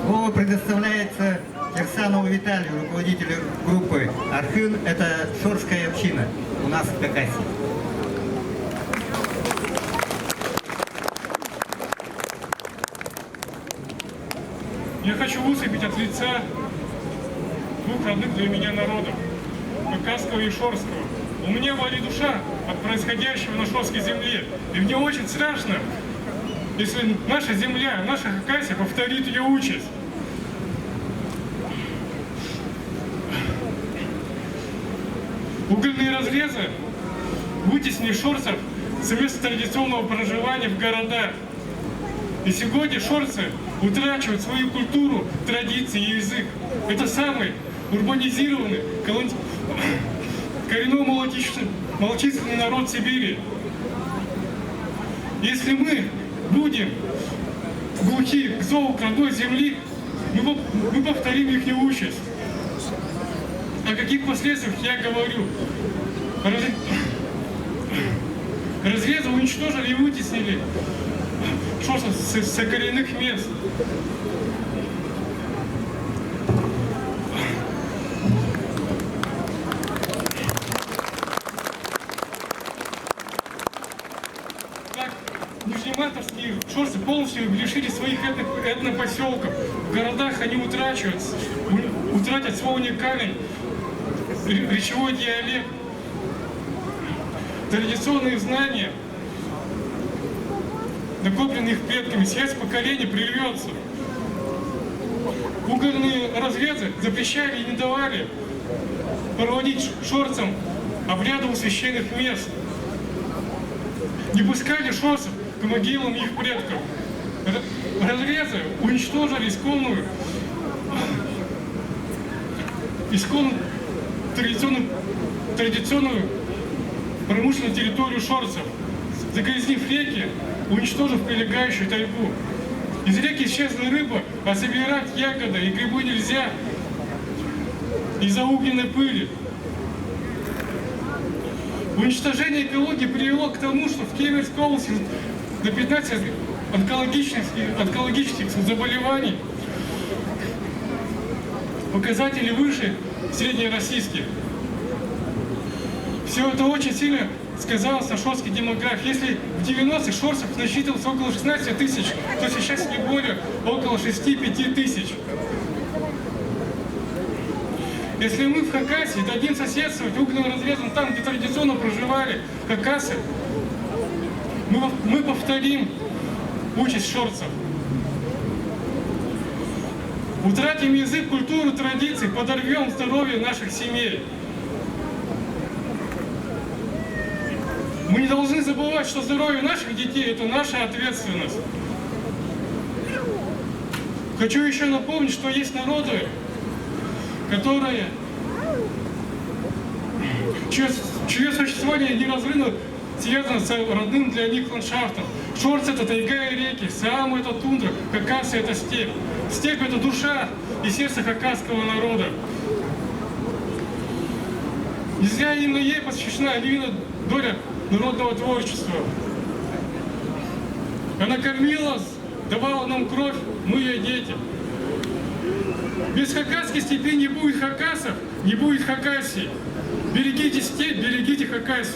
Слово предоставляется Кирсанову Виталию, руководителю группы Архын. Это шорская община у нас в Хакасии. Я хочу выступить от лица двух родных для меня народов, хакасского и шорского. У меня болит душа от происходящего на шорской земле, и мне очень страшно, если наша земля, наша Хакасия повторит ее участь. Угольные разрезы вытеснили шорцев с места традиционного проживания в городах. И сегодня шорцы утрачивают свою культуру, традиции и язык. Это самый урбанизированный, коренной-малочисленный народ Сибири. Если мы будем глухи к зову родной земли, мы повторим их участь. О каких последствиях я говорю? Разрезы уничтожили и вытеснили шорцев с коренных мест. Так, нижнемартовские шорцы полностью лишили своих этнопоселков. В городах они утратят свой уникальный речевой диалект, традиционные знания, накопленные их предками, связь поколений прервется. Угольные разрезы запрещали и не давали проводить шорцам обряды у священных мест. Не пускали шорцев к могилам их предков. Разрезы уничтожили исконную традиционную промышленную территорию шорцев, загрязнив реки, уничтожив прилегающую тайгу. Из реки исчезла рыба, а собирать ягоды и грибы нельзя из-за огненной пыли. Уничтожение экологии привело к тому, что в Кемеровской области до 15 онкологических заболеваний показатели выше среднероссийских. Все это очень сильно сказалось на шорской демографии. Если в 90-х шорцев насчитывалось около 16 тысяч, то сейчас не более около 6-5 тысяч. Если мы в Хакасии дадим соседствовать угольным разрезом там, где традиционно проживали хакасы, мы повторим участь шорцев. Утратим язык, культуру, традиции, подорвем здоровье наших семей. Мы не должны забывать, что здоровье наших детей – это наша ответственность. Хочу еще напомнить, что есть народы, которые, чье существование неразрывно связано с родным для них ландшафтом. Шорцы – это тайга и реки, Саам – это тундра, Хакасия – это степь. Степь – это душа и сердце хакасского народа. Не зря именно ей посвящена львиная доля народного творчества. Она кормила, давала нам кровь, мы ее дети. Без хакасской степи не будет хакасов, не будет Хакасии. Берегите степь, берегите Хакасию.